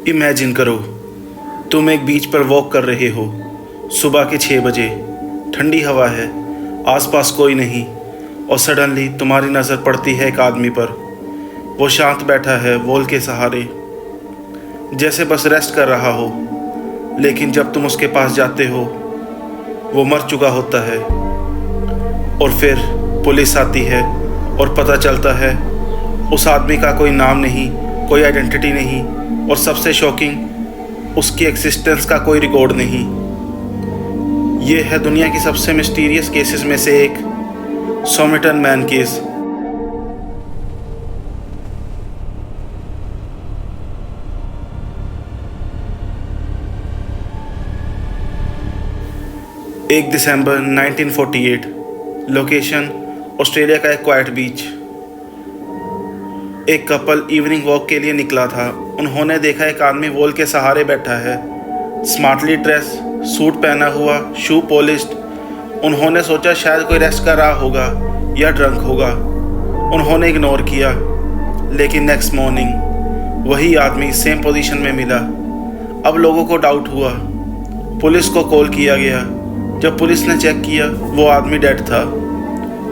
Imagine करो, तुम एक बीच पर वॉक कर रहे हो। सुबह के 6 बजे, ठंडी हवा है, आसपास कोई नहीं, और सडनली तुम्हारी नज़र पड़ती है एक आदमी पर। वो शांत बैठा है वॉल के सहारे, जैसे बस रेस्ट कर रहा हो। लेकिन जब तुम उसके पास जाते हो, वो मर चुका होता है। और फिर पुलिस आती है और पता चलता है उस आदमी का कोई नाम नहीं, कोई आइडेंटिटी नहीं, और सबसे शॉकिंग, उसकी एग्जिस्टेंस का कोई रिकॉर्ड नहीं। ये है दुनिया की सबसे मिस्टीरियस केसेस में से एक, सोमेटन मैन केस। एक दिसंबर 1948, लोकेशन ऑस्ट्रेलिया का एक क्वाइट बीच। एक कपल इवनिंग वॉक के लिए निकला था। उन्होंने देखा एक आदमी वॉल के सहारे बैठा है, स्मार्टली ड्रेस, सूट पहना हुआ, शू पॉलिश्ड। उन्होंने सोचा शायद कोई रेस्ट कर रहा होगा या ड्रंक होगा। उन्होंने इग्नोर किया, लेकिन नेक्स्ट मॉर्निंग वही आदमी सेम पोजीशन में मिला। अब लोगों को डाउट हुआ, पुलिस को कॉल किया गया। जब पुलिस ने चेक किया, वो आदमी डेड था।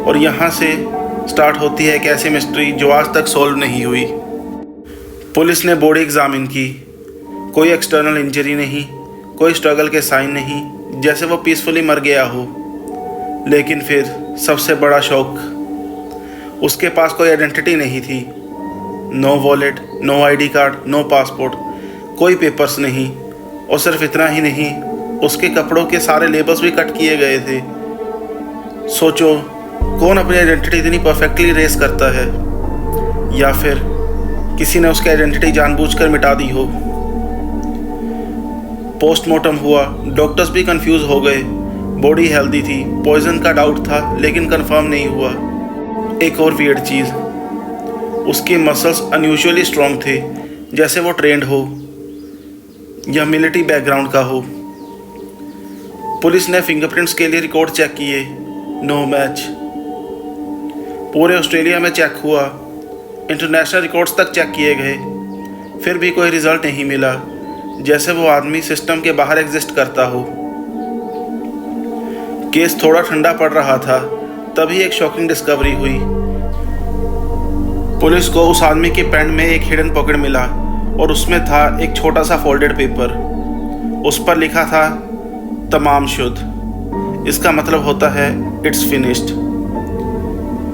और यहाँ से स्टार्ट होती है एक ऐसी मिस्ट्री जो आज तक सॉल्व नहीं हुई। पुलिस ने बॉडी एग्जामिन की, कोई एक्सटर्नल इंजरी नहीं, कोई स्ट्रगल के साइन नहीं, जैसे वो पीसफुली मर गया हो। लेकिन फिर सबसे बड़ा शॉक, उसके पास कोई आइडेंटिटी नहीं थी। No wallet, no ID card, no passport, कोई पेपर्स नहीं। और सिर्फ इतना ही नहीं, उसके कपड़ों के सारे लेबल्स भी कट किए गए थे। सोचो, कौन अपनी आइडेंटिटी इतनी परफेक्टली रेस करता है? या फिर किसी ने उसकी आइडेंटिटी जानबूझकर मिटा दी हो। पोस्टमार्टम हुआ, डॉक्टर्स भी कंफ्यूज हो गए। बॉडी हेल्दी थी, पॉइजन का डाउट था, लेकिन कंफर्म नहीं हुआ। एक और वियर्ड चीज़, उसके मसल्स अनयूजुअली स्ट्रॉन्ग थे, जैसे वो ट्रेंड हो या मिलिट्री बैकग्राउंड का हो। पुलिस ने फिंगरप्रिंट्स के लिए रिकॉर्ड चेक किए, नो मैच। पूरे ऑस्ट्रेलिया में चेक हुआ, इंटरनेशनल रिकॉर्ड्स तक चेक किए गए, फिर भी कोई रिजल्ट नहीं मिला, जैसे वो आदमी सिस्टम के बाहर एग्जिस्ट करता हो। केस थोड़ा ठंडा पड़ रहा था, तभी एक शॉकिंग डिस्कवरी हुई। पुलिस को उस आदमी के पैंट में एक हिडन पॉकेट मिला, और उसमें था एक छोटा सा फोल्डेड पेपर। उस पर लिखा था तमाम शुद्ध। इसका मतलब होता है इट्स फिनिश्ड।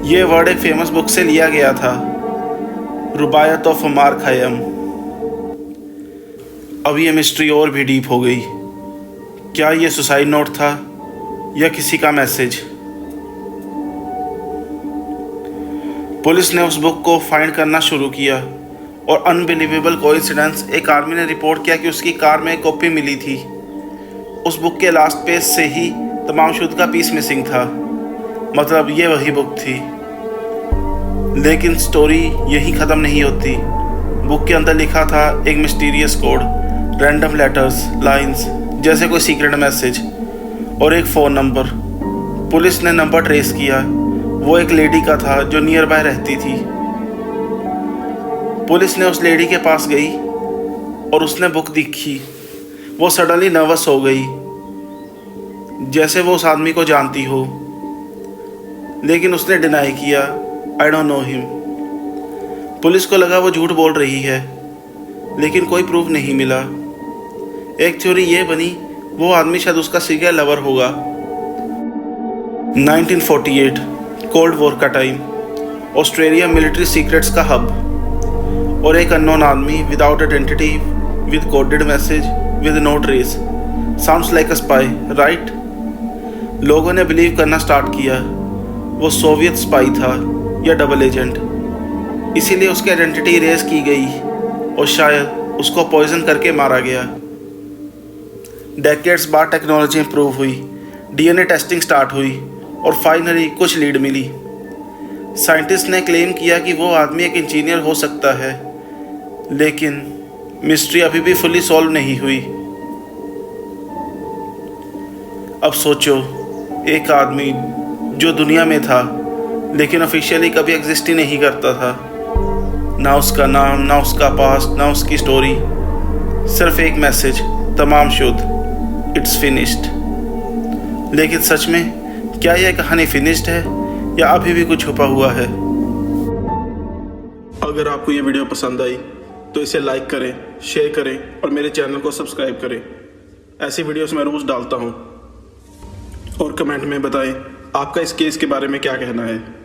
ये वर्ड एक फेमस बुक से लिया गया था, रुबायत ऑफ अमार खय्यम। अब ये मिस्ट्री और भी डीप हो गई। क्या ये सुसाइड नोट था या किसी का मैसेज? पुलिस ने उस बुक को फाइंड करना शुरू किया, और अनबिलीवेबल कोइंसिडेंस, एक आदमी ने रिपोर्ट किया कि उसकी कार में एक कॉपी मिली थी। उस बुक के लास्ट पेज से ही तमाम शुद्ध का पीस मिसिंग था। मतलब ये वही बुक थी। लेकिन स्टोरी यही ख़त्म नहीं होती। बुक के अंदर लिखा था एक mysterious code, random letters, lines, जैसे कोई सीक्रेट मैसेज, और एक फ़ोन नंबर। पुलिस ने नंबर ट्रेस किया, वो एक लेडी का था जो नियर बाय रहती थी। पुलिस ने उस लेडी के पास गई और उसने बुक देखी। वो सडनली नर्वस हो गई, जैसे वो उस आदमी को जानती हो। लेकिन उसने डिनाई किया, I don't know him. Police को लगा वो झूठ बोल रही है, लेकिन कोई प्रूफ नहीं मिला। एक थ्योरी ये बनी, वो आदमी शायद उसका सीरियल लवर होगा। 1948, कोल्ड वॉर का टाइम, ऑस्ट्रेलिया मिलिट्री सीक्रेट्स का हब, और एक अननोन आदमी without identity, with coded message, with no trace. Sounds like a spy, right? लोगों ने बिलीव करना स्टार्ट किया वो सोवियत स्पाई था या डबल एजेंट। इसीलिए उसकी आइडेंटिटी इरेज की गई, और शायद उसको पॉइजन करके मारा गया। डेकेड्स बाद टेक्नोलॉजी इंप्रूव हुई, डीएनए टेस्टिंग स्टार्ट हुई, और फाइनली कुछ लीड मिली। साइंटिस्ट ने क्लेम किया कि वो आदमी एक इंजीनियर हो सकता है, लेकिन मिस्ट्री अभी भी फुली सॉल्व नहीं हुई। अब सोचो, एक आदमी जो दुनिया में था, लेकिन ऑफिशियली कभी एग्जिस्ट ही नहीं करता था। ना उसका नाम, ना उसका पास्ट, ना उसकी स्टोरी। सिर्फ एक मैसेज, तमाम शुद्ध, इट्स फिनिश्ड। लेकिन सच में क्या यह कहानी फिनिश्ड है या अभी भी कुछ छुपा हुआ है? अगर आपको ये वीडियो पसंद आई तो इसे लाइक करें, शेयर करें और मेरे चैनल को सब्सक्राइब करें। ऐसी वीडियोस मैं रोज़ डालता हूँ। और कमेंट में बताएं आपका इस केस के बारे में क्या कहना है।